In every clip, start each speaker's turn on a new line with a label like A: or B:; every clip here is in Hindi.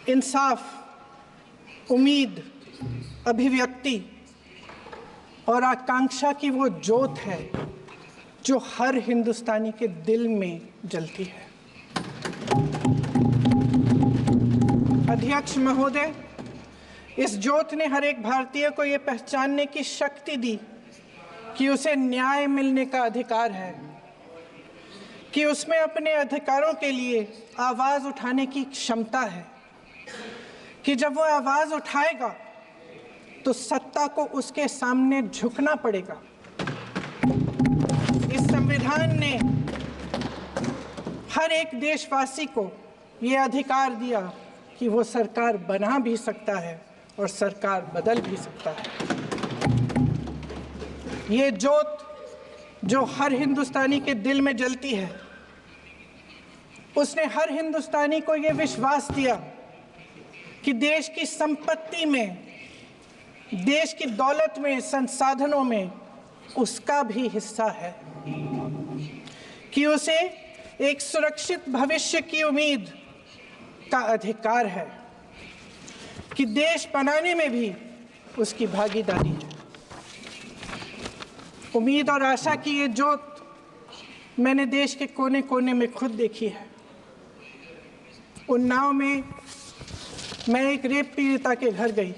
A: इंसाफ, उम्मीद, अभिव्यक्ति और आकांक्षा की वो ज्योत है जो हर हिंदुस्तानी के दिल में जलती है। अध्यक्ष महोदय, इस ज्योत ने हर एक भारतीय को ये पहचानने की शक्ति दी कि उसे न्याय मिलने का अधिकार है, कि उसमें अपने अधिकारों के लिए आवाज़ उठाने की क्षमता है, कि जब वो आवाज़ उठाएगा तो सत्ता को उसके सामने झुकना पड़ेगा। इस संविधान ने हर एक देशवासी को ये अधिकार दिया कि वो सरकार बना भी सकता है और सरकार बदल भी सकता है। ये ज्योत जो हर हिंदुस्तानी के दिल में जलती है, उसने हर हिंदुस्तानी को ये विश्वास दिया कि देश की संपत्ति में, देश की दौलत में, संसाधनों में उसका भी हिस्सा है, कि उसे एक सुरक्षित भविष्य की उम्मीद का अधिकार है, कि देश बनाने में भी उसकी भागीदारी है। उम्मीद और आशा की ये ज्योत मैंने देश के कोने कोने में खुद देखी है। उन्नाव में मैं एक रेप पीड़िता के घर गई,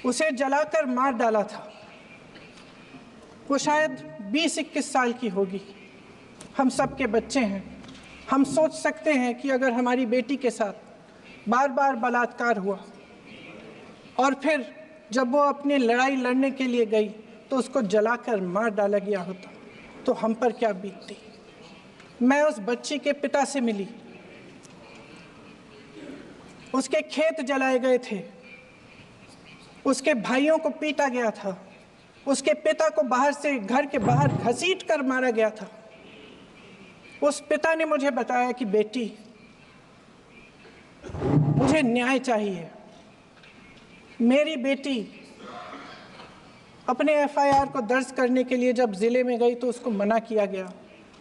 A: उसे जलाकर मार डाला था। वो शायद 20-21 साल की होगी। हम सब के बच्चे हैं। हम सोच सकते हैं कि अगर हमारी बेटी के साथ बार बार बलात्कार हुआ और फिर जब वो अपनी लड़ाई लड़ने के लिए गई तो उसको जलाकर मार डाला गया होता तो हम पर क्या बीतती। मैं उस बच्ची के पिता से मिली। उसके खेत जलाए गए थे, उसके भाइयों को पीटा गया था, उसके पिता को बाहर से, घर के बाहर घसीट कर मारा गया था। उस पिता ने मुझे बताया कि बेटी, मुझे न्याय चाहिए। मेरी बेटी अपने एफआईआर को दर्ज करने के लिए जब जिले में गई तो उसको मना किया गया,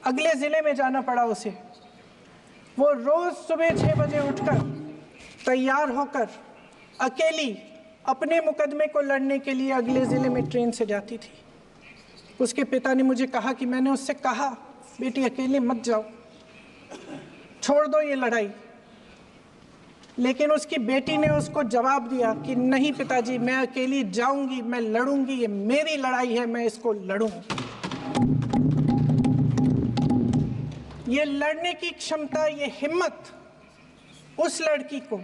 A: अगले जिले में जाना पड़ा उसे। वो रोज सुबह 6 बजे उठकर तैयार होकर अकेली अपने मुकदमे को लड़ने के लिए अगले ज़िले में ट्रेन से जाती थी। उसके पिता ने मुझे कहा कि मैंने उससे कहा, बेटी अकेले मत जाओ, छोड़ दो ये लड़ाई। लेकिन उसकी बेटी ने उसको जवाब दिया कि नहीं पिताजी, मैं अकेली जाऊंगी, मैं लड़ूंगी, ये मेरी लड़ाई है, मैं इसको लड़ूंगी। ये लड़ने की क्षमता, ये हिम्मत उस लड़की को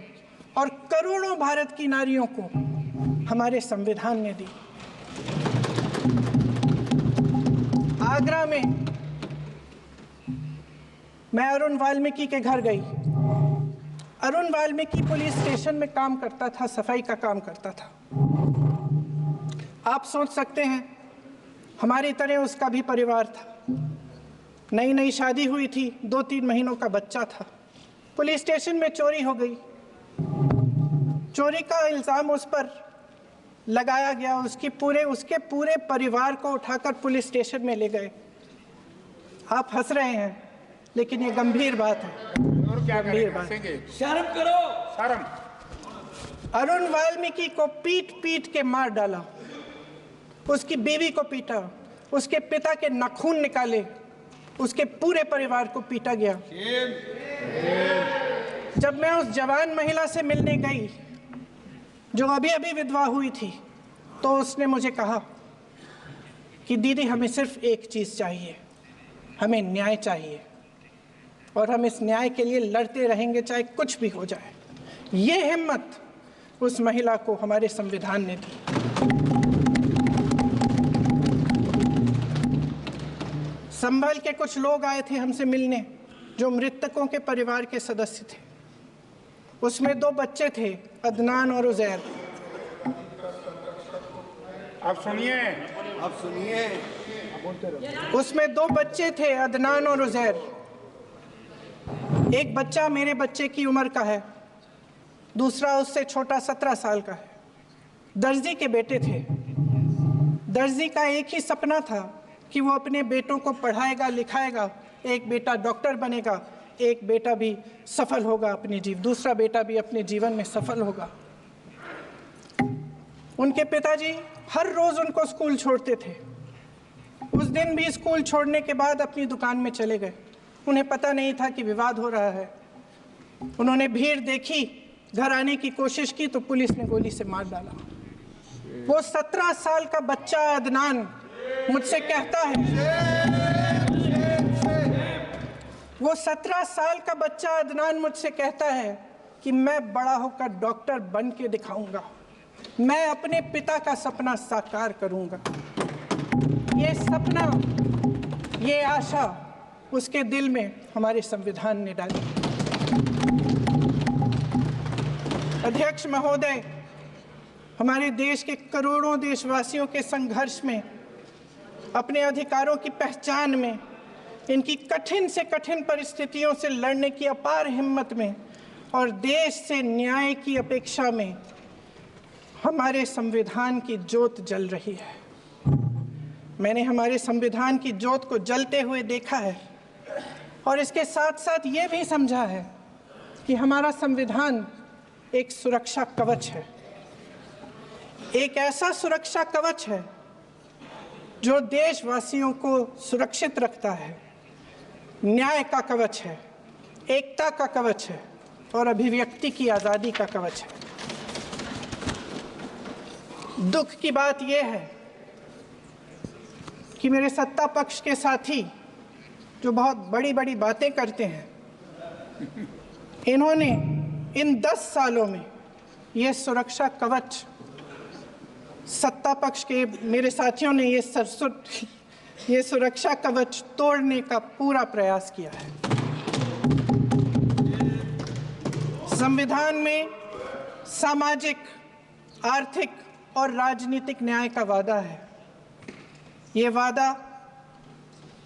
A: और करोड़ों भारत की नारियों को हमारे संविधान ने दी। आगरा में मैं अरुण वाल्मीकि के घर गई। अरुण वाल्मीकि पुलिस स्टेशन में काम करता था, सफाई का काम करता था। आप सोच सकते हैं हमारी तरह उसका भी परिवार था। नई नई शादी हुई थी, 2-3 महीनों का बच्चा था। पुलिस स्टेशन में चोरी हो गई। चोरी का इल्ज़ाम उस पर लगाया गया। उसके पूरे परिवार को उठाकर पुलिस स्टेशन में ले गए। आप हंस रहे हैं, लेकिन ये गंभीर बात है।
B: और क्या करेंगे?
C: शर्म करो,
B: शर्म।
A: अरुण वाल्मीकि को पीट पीट के मार डाला, उसकी बीवी को पीटा, उसके पिता के नाखून निकाले, उसके पूरे परिवार को पीटा गया। जब मैं उस जवान महिला से मिलने गई जो अभी अभी विधवा हुई थी, तो उसने मुझे कहा कि दीदी, हमें सिर्फ एक चीज़ चाहिए, हमें न्याय चाहिए और हम इस न्याय के लिए लड़ते रहेंगे, चाहे कुछ भी हो जाए। ये हिम्मत उस महिला को हमारे संविधान ने दी। संभल के कुछ लोग आए थे हमसे मिलने जो मृतकों के परिवार के सदस्य थे। उसमें 2 बच्चे थे, अदनान और उजैर।
B: अब सुनिए,
A: उसमें 2 बच्चे थे, अदनान और उजैर। एक बच्चा मेरे बच्चे की उम्र का है, दूसरा उससे छोटा 17 साल का है। दर्जी के बेटे थे। दर्जी का एक ही सपना था कि वो अपने बेटों को पढ़ाएगा लिखाएगा, एक बेटा डॉक्टर बनेगा, एक बेटा भी सफल होगा दूसरा बेटा भी अपने जीवन में सफल होगा। उनके पिताजी हर रोज उनको स्कूल छोड़ते थे। उस दिन भी स्कूल छोड़ने के बाद अपनी दुकान में चले गए। उन्हें पता नहीं था कि विवाद हो रहा है। उन्होंने भीड़ देखी, घर आने की कोशिश की तो पुलिस ने गोली से मार डाला। वो 17 साल का बच्चा अदनान मुझसे कहता है, वो 17 साल का बच्चा अदनान मुझसे कहता है कि मैं बड़ा होकर डॉक्टर बन के दिखाऊंगा, मैं अपने पिता का सपना साकार करूंगा। ये सपना, ये आशा उसके दिल में हमारे संविधान ने डाली। अध्यक्ष महोदय, हमारे देश के करोड़ों देशवासियों के संघर्ष में, अपने अधिकारों की पहचान में, इनकी कठिन से कठिन परिस्थितियों से लड़ने की अपार हिम्मत में और देश से न्याय की अपेक्षा में हमारे संविधान की ज्योत जल रही है। मैंने हमारे संविधान की ज्योत को जलते हुए देखा है और इसके साथ साथ ये भी समझा है कि हमारा संविधान एक सुरक्षा कवच है, एक ऐसा सुरक्षा कवच है जो देशवासियों को सुरक्षित रखता है, न्याय का कवच है, एकता का कवच है और अभिव्यक्ति की आज़ादी का कवच है। दुख की बात यह है कि मेरे सत्ता पक्ष के साथी जो बहुत बड़ी बड़ी बातें करते हैं, इन्होंने इन 10 सालों में ये सुरक्षा कवच, सत्ता पक्ष के मेरे साथियों ने ये सुरक्षा कवच तोड़ने का पूरा प्रयास किया है। संविधान में सामाजिक, आर्थिक और राजनीतिक न्याय का वादा है। ये वादा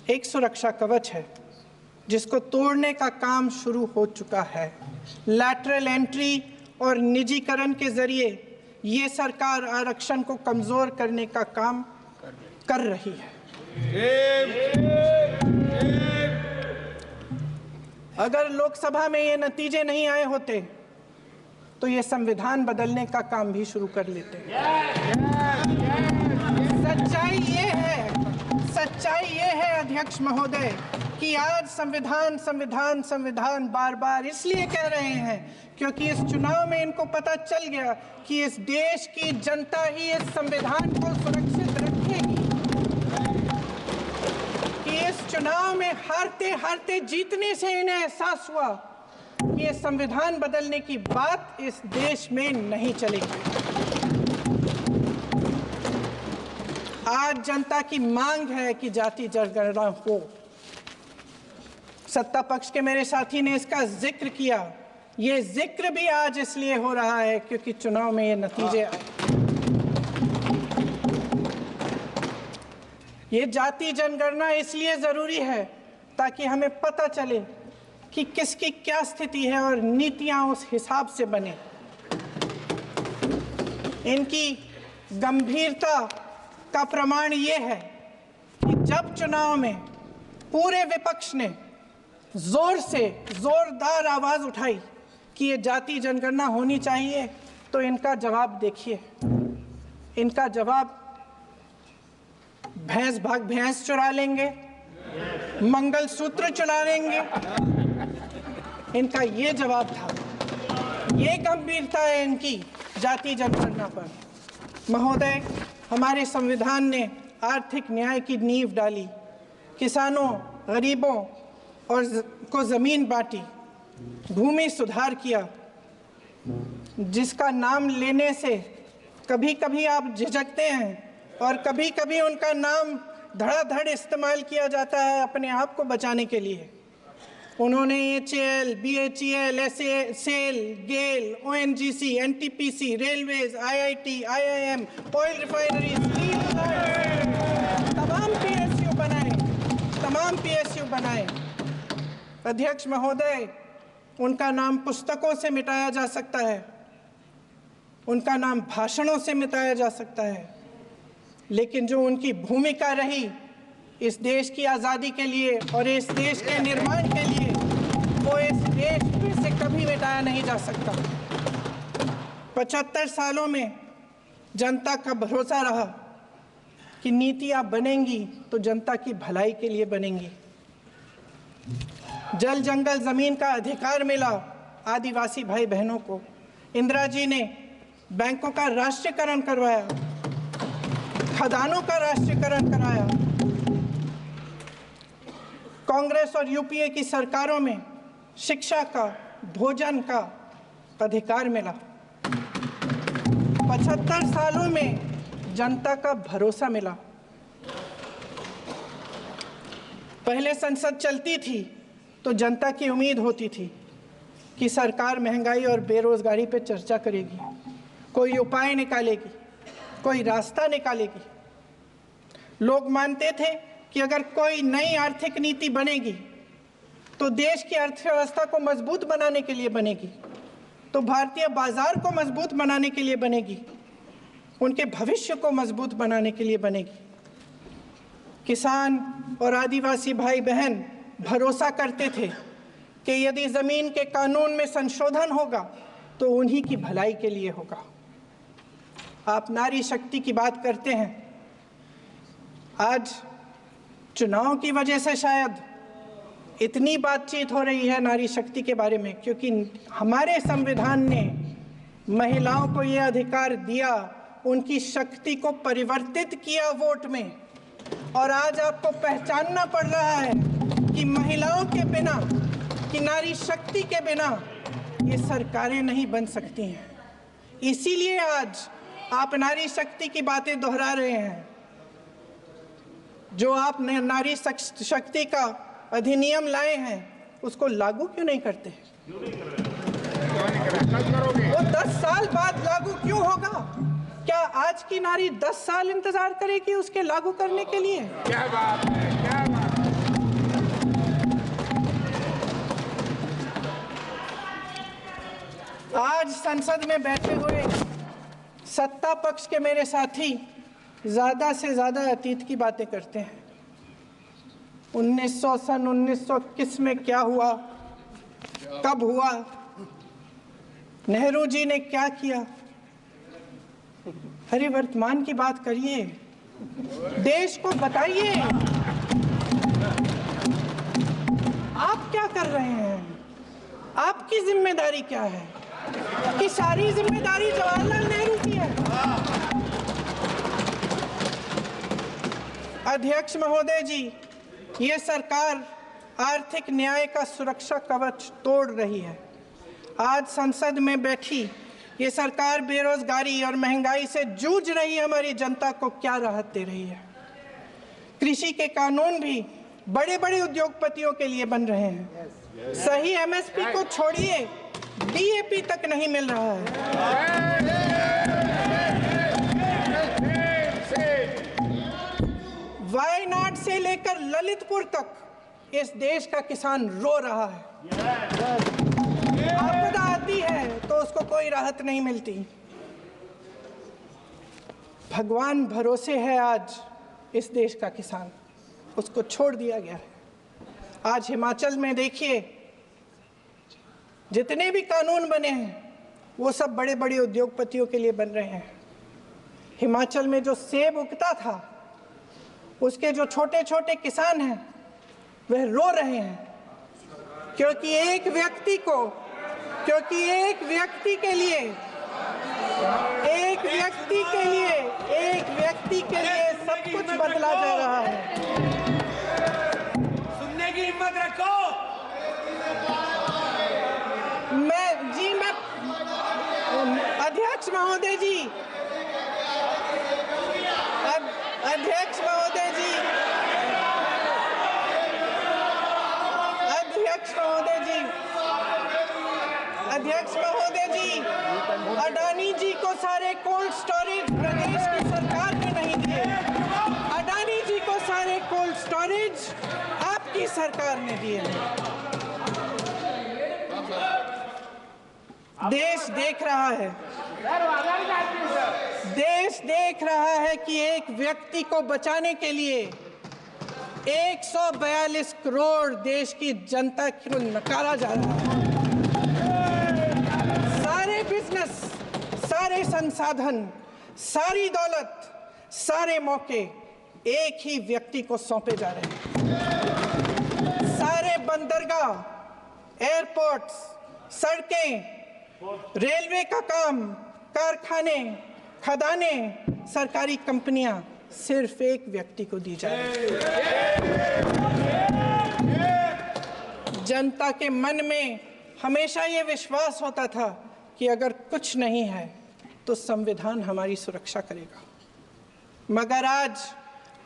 A: एक सुरक्षा कवच है जिसको तोड़ने का काम शुरू हो चुका है। लैटरल एंट्री और निजीकरण के जरिए ये सरकार आरक्षण को कमजोर करने का काम कर रही है। अगर लोकसभा में ये नतीजे नहीं आए होते तो ये संविधान बदलने का काम भी शुरू कर लेते। सच्चाई ये है अध्यक्ष महोदय कि आज संविधान बार बार इसलिए कह रहे हैं क्योंकि इस चुनाव में इनको पता चल गया कि इस देश की जनता ही इस संविधान को सुरक्षित रखेगी, कि इस चुनाव में हारते हारते जीतने से इन्हें एहसास हुआ कि ये संविधान बदलने की बात इस देश में नहीं चलेगी। आज जनता की मांग है कि जाति जनगणना हो। सत्ता पक्ष के मेरे साथी ने इसका जिक्र किया। ये जिक्र भी आज इसलिए हो रहा है क्योंकि चुनाव में ये नतीजे आए। ये जाति जनगणना इसलिए जरूरी है ताकि हमें पता चले कि किसकी क्या स्थिति है और नीतियां उस हिसाब से बने। इनकी गंभीरता का प्रमाण ये है कि जब चुनाव में पूरे विपक्ष ने जोरदार आवाज उठाई कि ये जाति जनगणना होनी चाहिए, तो इनका जवाब देखिए। इनका जवाब भैंस चुरा लेंगे, मंगलसूत्र चुरा लेंगे, इनका ये जवाब था। ये गंभीरता है इनकी जाति जनगणना पर। महोदय, हमारे संविधान ने आर्थिक न्याय की नींव डाली, किसानों, गरीबों और को जमीन बांटी, भूमि सुधार किया, जिसका नाम लेने से कभी कभी आप झिझकते हैं और कभी कभी उनका नाम धड़ाधड़ इस्तेमाल किया जाता है अपने आप को बचाने के लिए। उन्होंने HAL, BHEL, SAIL, GAIL, ONGC, NTPC, railways, IIT, IIM, oil refineries, तमाम PSU बनाए। अध्यक्ष महोदय, उनका नाम पुस्तकों से मिटाया जा सकता है, उनका नाम भाषणों से मिटाया जा सकता है, लेकिन जो उनकी भूमिका रही इस देश की आज़ादी के लिए और इस देश के निर्माण के लिए, बनाया नहीं जा सकता। 75 सालों में जनता का भरोसा रहा कि नीतियां बनेंगी तो जनता की भलाई के लिए बनेंगी। जल जंगल जमीन का अधिकार मिला आदिवासी भाई बहनों को। इंदिरा जी ने बैंकों का राष्ट्रीयकरण करवाया, खदानों का राष्ट्रीयकरण कराया। कांग्रेस और यूपीए की सरकारों में शिक्षा का, भोजन का अधिकार मिला। 75 सालों में जनता का भरोसा मिला। पहले संसद चलती थी तो जनता की उम्मीद होती थी कि सरकार महंगाई और बेरोजगारी पर चर्चा करेगी, कोई उपाय निकालेगी, कोई रास्ता निकालेगी। लोग मानते थे कि अगर कोई नई आर्थिक नीति बनेगी तो देश की अर्थव्यवस्था को मजबूत बनाने के लिए बनेगी, तो भारतीय बाजार को मजबूत बनाने के लिए बनेगी, उनके भविष्य को मजबूत बनाने के लिए बनेगी। किसान और आदिवासी भाई बहन भरोसा करते थे कि यदि जमीन के कानून में संशोधन होगा तो उन्हीं की भलाई के लिए होगा। आप नारी शक्ति की बात करते हैं। आज चुनाव की वजह से शायद इतनी बातचीत हो रही है नारी शक्ति के बारे में, क्योंकि हमारे संविधान ने महिलाओं को यह अधिकार दिया, उनकी शक्ति को परिवर्तित किया वोट में। और आज आपको पहचानना पड़ रहा है कि महिलाओं के बिना, कि नारी शक्ति के बिना ये सरकारें नहीं बन सकती हैं। इसीलिए आज आप नारी शक्ति की बातें दोहरा रहे हैं। जो आप नारी शक्ति का अधिनियम लाए हैं उसको लागू क्यों नहीं करते? वो 10 साल बाद लागू क्यों होगा? क्या आज की नारी 10 साल इंतजार करेगी उसके लागू करने के लिए?
B: क्या बात है, क्या बात है।
A: आज संसद में बैठे हुए सत्ता पक्ष के मेरे साथी ज्यादा से ज्यादा अतीत की बातें करते हैं। 1921 में क्या हुआ, कब हुआ, नेहरू जी ने क्या किया। अरे वर्तमान की बात करिए, देश को बताइए आप क्या कर रहे हैं, आपकी जिम्मेदारी क्या है? कि सारी जिम्मेदारी जवाहरलाल नेहरू की है। अध्यक्ष महोदय जी, ये सरकार आर्थिक न्याय का सुरक्षा कवच तोड़ रही है। आज संसद में बैठी ये सरकार बेरोजगारी और महंगाई से जूझ रही हमारी जनता को क्या राहत दे रही है। कृषि के कानून भी बड़े बड़े उद्योगपतियों के लिए बन रहे हैं। सही एमएसपी को छोड़िए, डीएपी तक नहीं मिल रहा है। वायनाड से लेकर ललितपुर तक इस देश का किसान रो रहा है। आपदा आती है तो उसको कोई राहत नहीं मिलती। भगवान भरोसे है आज इस देश का किसान, उसको छोड़ दिया गया है। आज हिमाचल में देखिए, जितने भी कानून बने हैं वो सब बड़े बड़े उद्योगपतियों के लिए बन रहे हैं। हिमाचल में जो सेब उगता था उसके जो छोटे छोटे किसान हैं वह रो रहे हैं, क्योंकि एक व्यक्ति के लिए सब कुछ बदला जा रहा है।
C: सुनने की हिम्मत रखो।
A: अध्यक्ष महोदय जी, अध्यक्ष महोदय जी, अडानी जी को सारे कोल्ड स्टोरेज प्रदेश की सरकार ने नहीं दिए। अडानी जी को सारे कोल्ड स्टोरेज आपकी सरकार ने दिए। देश देख रहा है कि एक व्यक्ति को बचाने के लिए 142 करोड़ देश की जनता को नकारा जा रहा है। सारे संसाधन, सारी दौलत, सारे मौके एक ही व्यक्ति को सौंपे जा रहे हैं। सारे बंदरगाह, एयरपोर्ट्स, सड़कें, रेलवे का काम, कारखाने, खदानें, सरकारी कंपनियां सिर्फ एक व्यक्ति को दी जा रही है। जनता के मन में हमेशा ये विश्वास होता था कि अगर कुछ नहीं है तो संविधान हमारी सुरक्षा करेगा, मगर आज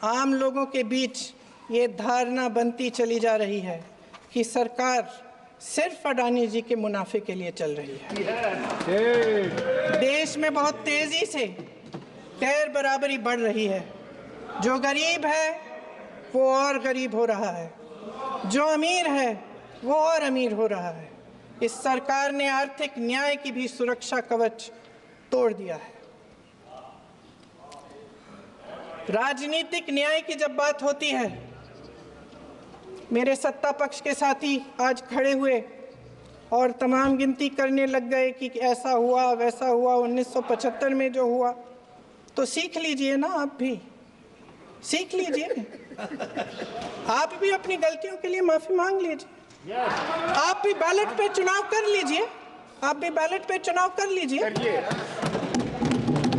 A: आम लोगों के बीच ये धारणा बनती चली जा रही है कि सरकार सिर्फ अडानी जी के मुनाफे के लिए चल रही है। देश में बहुत तेजी से गैर बराबरी बढ़ रही है। जो गरीब है वो और गरीब हो रहा है, जो अमीर है वो और अमीर हो रहा है। इस सरकार ने आर्थिक न्याय की भी सुरक्षा कवच तोड़ दिया है। राजनीतिक न्याय की जब बात होती है, मेरे सत्ता पक्ष के साथी आज खड़े हुए और तमाम गिनती करने लग गए कि ऐसा हुआ वैसा हुआ 1975 में जो हुआ, तो सीख लीजिए ना, आप भी सीख लीजिए। आप भी अपनी गलतियों के लिए माफी मांग लीजिए। आप भी बैलेट पे चुनाव कर लीजिए, आप भी बैलेट पे चुनाव कर लीजिए।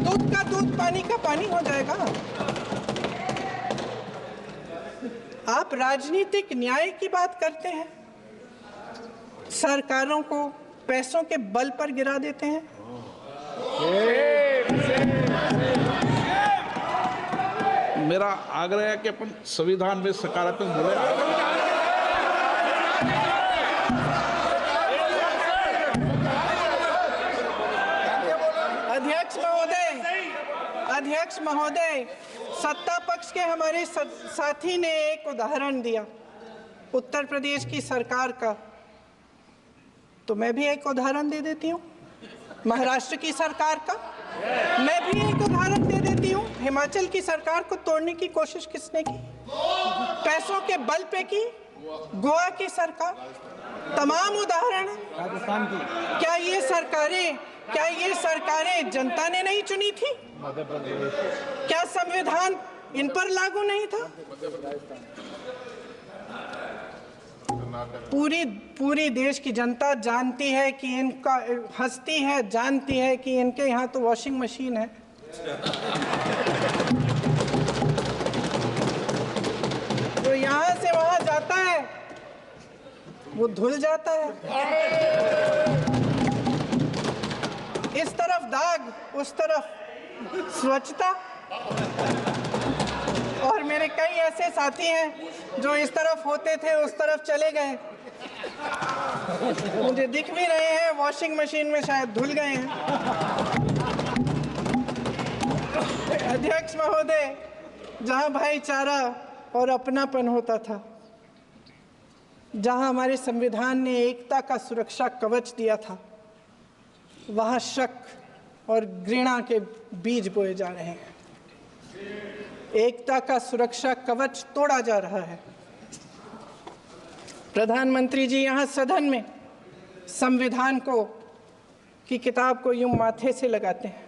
A: दूध का दूध, पानी का पानी हो जाएगा। आप राजनीतिक न्याय की बात करते हैं, सरकारों को पैसों के बल पर गिरा देते हैं।
C: मेरा आग्रह है कि अपन संविधान में सकारात्मक बोले।
A: अध्यक्ष महोदय, सत्ता पक्ष के हमारे साथी ने एक उदाहरण दिया उत्तर प्रदेश की सरकार का, तो मैं भी एक उदाहरण दे देती हूँ महाराष्ट्र की सरकार का। मैं भी एक उदाहरण दे देती हूँ हिमाचल की सरकार को तोड़ने की कोशिश किसने की, पैसों के बल पे की, गोवा की सरकार। तमाम उदाहरण राजस्थान की। क्या ये सरकारें जनता ने नहीं चुनी थी? क्या संविधान इन पर लागू नहीं था? पूरी देश की जनता जानती है कि इनका हंसती है, जानती है कि इनके यहाँ तो वॉशिंग मशीन है। जो यहाँ से वहाँ जाता है वो धुल जाता है। इस तरफ दाग, उस तरफ स्वच्छता। और मेरे कई ऐसे साथी हैं जो इस तरफ होते थे उस तरफ चले गए, मुझे दिख भी रहे हैं, वॉशिंग मशीन में शायद धुल गए हैं। अध्यक्ष महोदय, जहां भाईचारा और अपनापन होता था, जहां हमारे संविधान ने एकता का सुरक्षा कवच दिया था, वहां शक और घृणा के बीज बोए जा रहे हैं। एकता का सुरक्षा कवच तोड़ा जा रहा है। प्रधानमंत्री जी यहाँ सदन में संविधान की किताब को यूं माथे से लगाते हैं,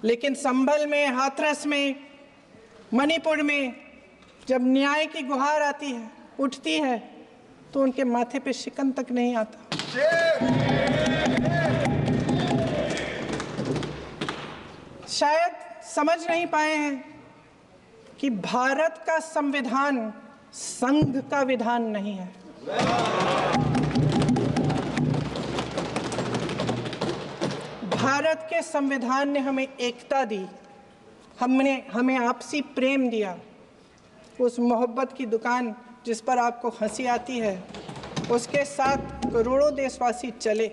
A: लेकिन संभल में, हाथरस में, मणिपुर में जब न्याय की गुहार आती है, उठती है, तो उनके माथे पे शिकन तक नहीं आता। शायद समझ नहीं पाए हैं कि भारत का संविधान संघ का विधान नहीं है। भारत के संविधान ने हमें एकता दी, हमें आपसी प्रेम दिया। उस मोहब्बत की दुकान जिस पर आपको हंसी आती है, उसके साथ करोड़ों देशवासी चले।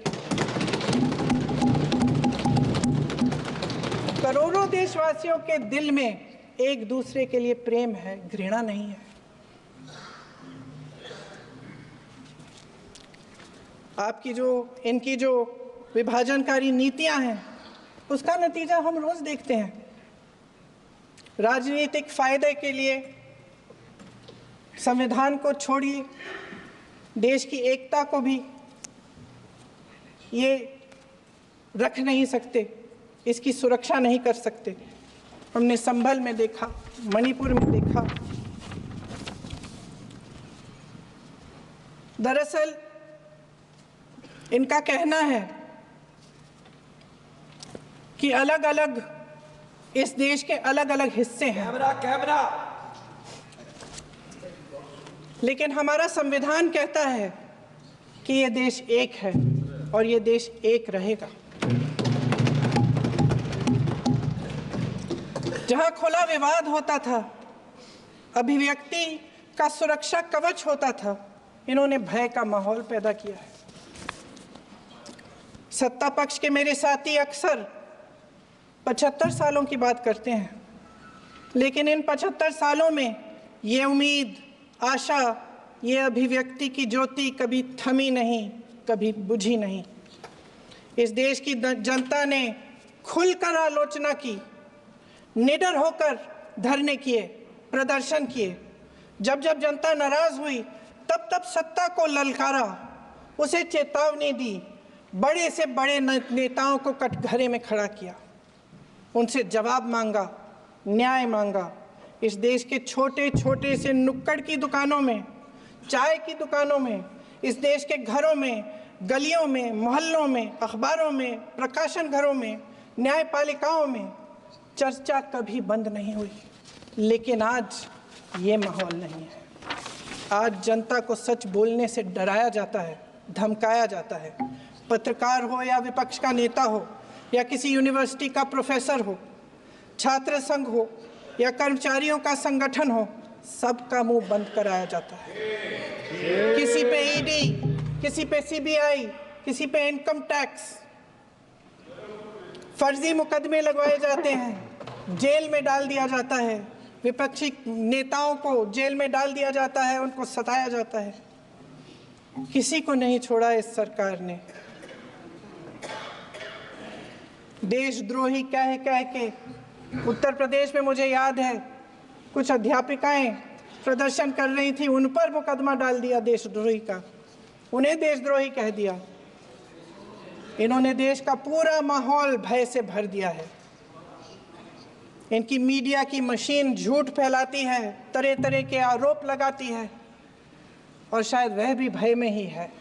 A: करोड़ों देशवासियों के दिल में एक दूसरे के लिए प्रेम है, घृणा नहीं है। इनकी जो विभाजनकारी नीतियां हैं, उसका नतीजा हम रोज देखते हैं। राजनीतिक फायदे के लिए संविधान को छोड़िए, देश की एकता को भी ये रख नहीं सकते। इसकी सुरक्षा नहीं कर सकते। हमने संभल में देखा, मणिपुर में देखा। दरअसल इनका कहना है कि अलग अलग इस देश के अलग अलग हिस्से हैं, लेकिन हमारा संविधान कहता है कि ये देश एक है और ये देश एक रहेगा। जहां खुला विवाद होता था, अभिव्यक्ति का सुरक्षा कवच होता था, इन्होंने भय का माहौल पैदा किया है। सत्ता पक्ष के मेरे साथी अक्सर 75 सालों की बात करते हैं, लेकिन इन 75 सालों में ये उम्मीद, आशा, ये अभिव्यक्ति की ज्योति कभी थमी नहीं, कभी बुझी नहीं। इस देश की जनता ने खुलकर आलोचना की, निडर होकर धरने किए, प्रदर्शन किए। जब जब जनता नाराज हुई, तब तब सत्ता को ललकारा, उसे चेतावनी दी, बड़े से बड़े नेताओं को कटघरे में खड़ा किया, उनसे जवाब मांगा, न्याय मांगा। इस देश के छोटे छोटे से नुक्कड़ की दुकानों में, चाय की दुकानों में, इस देश के घरों में, गलियों में, मोहल्लों में, अखबारों में, प्रकाशन घरों में, न्यायपालिकाओं में चर्चा कभी बंद नहीं हुई। लेकिन आज ये माहौल नहीं है। आज जनता को सच बोलने से डराया जाता है, धमकाया जाता है। पत्रकार हो या विपक्ष का नेता हो या किसी यूनिवर्सिटी का प्रोफेसर हो, छात्र संघ हो या कर्मचारियों का संगठन हो, सबका मुंह बंद कराया जाता है। किसी पे ईडी, किसी पे सीबीआई, किसी पे इनकम टैक्स, फर्जी मुकदमे लगवाए जाते हैं, जेल में डाल दिया जाता है, विपक्षी नेताओं को जेल में डाल दिया जाता है, उनको सताया जाता है। किसी को नहीं छोड़ा इस सरकार ने। देशद्रोही कह कह के उत्तर प्रदेश में मुझे याद है कुछ अध्यापिकाएं प्रदर्शन कर रही थी, उन पर मुकदमा डाल दिया देशद्रोही का, उन्हें देशद्रोही कह दिया। इन्होंने देश का पूरा माहौल भय से भर दिया है। इनकी मीडिया की मशीन झूठ फैलाती है, तरह तरह के आरोप लगाती है, और शायद वह भी भय में ही है।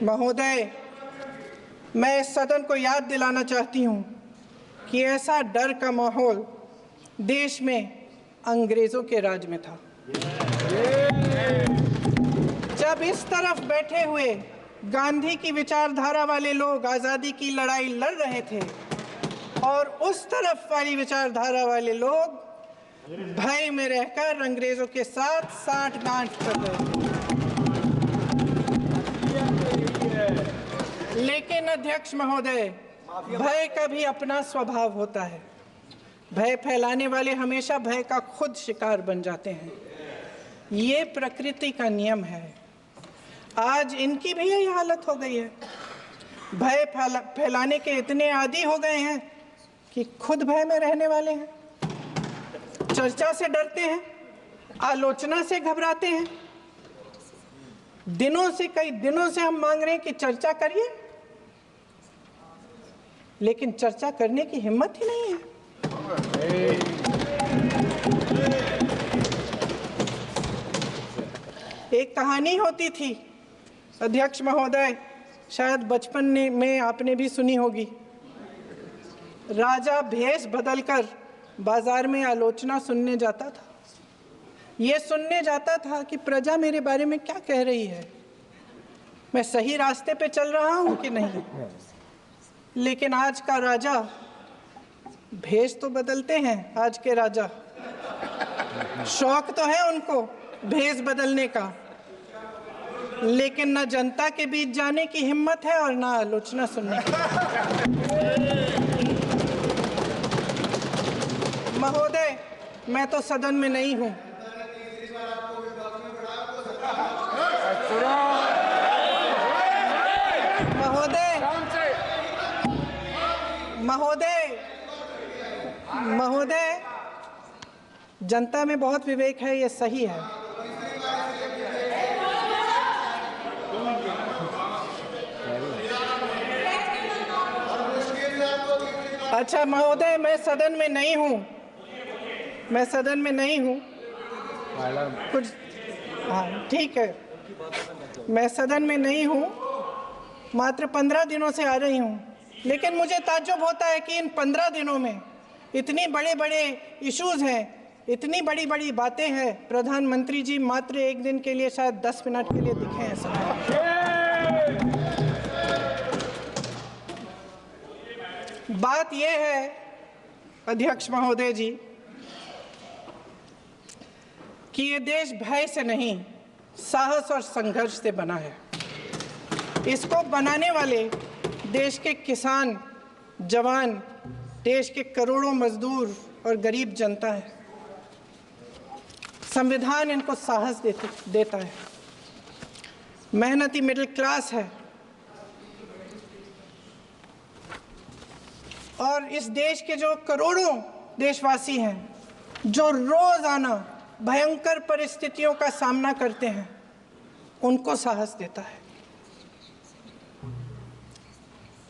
A: महोदय, मैं इस सदन को याद दिलाना चाहती हूं कि ऐसा डर का माहौल देश में अंग्रेजों के राज में था। जब इस तरफ बैठे हुए गांधी की विचारधारा वाले लोग आज़ादी की लड़ाई लड़ रहे थे और उस तरफ वाली विचारधारा वाले लोग भय में रहकर अंग्रेजों के साथ साठ-गांठ कर रहे थे। लेकिन अध्यक्ष महोदय, भय का भी अपना स्वभाव होता है। भय फैलाने वाले हमेशा भय का खुद शिकार बन जाते हैं। ये प्रकृति का नियम है। आज इनकी भी यही हालत हो गई है। भय फैलाने के इतने आदी हो गए हैं कि खुद भय में रहने वाले हैं, चर्चा से डरते हैं, आलोचना से घबराते हैं। कई दिनों से हम मांग रहे हैं कि चर्चा करिए, लेकिन चर्चा करने की हिम्मत ही नहीं है। एक कहानी होती थी अध्यक्ष महोदय, शायद बचपन में आपने भी सुनी होगी। राजा भेष बदलकर बाजार में आलोचना सुनने जाता था। ये सुनने जाता था कि प्रजा मेरे बारे में क्या कह रही है, मैं सही रास्ते पे चल रहा हूं कि नहीं। लेकिन आज का राजा, भेष तो बदलते हैं आज के राजा, शौक तो है उनको भेष बदलने का, लेकिन न जनता के बीच जाने की हिम्मत है और न आलोचना सुनने की। महोदय, मैं तो सदन में नहीं हूं। महोदय, जनता में बहुत विवेक है, ये सही है। अच्छा महोदय, मैं सदन में नहीं हूँ, मैं सदन में नहीं हूँ कुछ। हाँ ठीक है, मैं सदन में नहीं हूँ, मात्र 15 दिनों से आ रही हूँ, लेकिन मुझे ताज्जुब होता है कि इन 15 दिनों में इतनी बड़े बड़े इश्यूज हैं, इतनी बड़ी बड़ी बातें हैं, प्रधानमंत्री जी मात्र एक दिन के लिए शायद 10 मिनट के लिए दिखे हैं सर। बात यह है अध्यक्ष महोदय जी कि ये देश भय से नहीं, साहस और संघर्ष से बना है। इसको बनाने वाले देश के किसान, जवान, देश के करोड़ों मजदूर और गरीब जनता है। संविधान इनको साहस देता है। मेहनती मिडिल क्लास है और इस देश के जो करोड़ों देशवासी हैं जो रोजाना भयंकर परिस्थितियों का सामना करते हैं, उनको साहस देता है।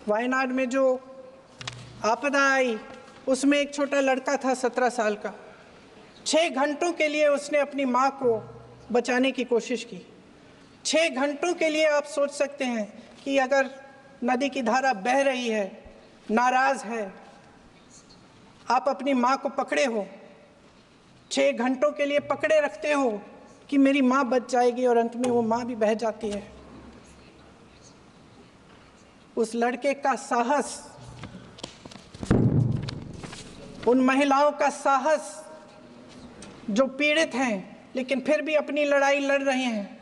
A: वायनाड में जो आपदा आई, उसमें एक छोटा लड़का था 17 साल का। 6 घंटों के लिए उसने अपनी माँ को बचाने की कोशिश की। 6 घंटों के लिए आप सोच सकते हैं कि अगर नदी की धारा बह रही है, नाराज है, आप अपनी माँ को पकड़े हो, 6 घंटों के लिए पकड़े रखते हो कि मेरी माँ बच जाएगी और अंत में वो माँ भी बह जाती है। उस लड़के का साहस, उन महिलाओं का साहस जो पीड़ित हैं लेकिन फिर भी अपनी लड़ाई लड़ रहे हैं,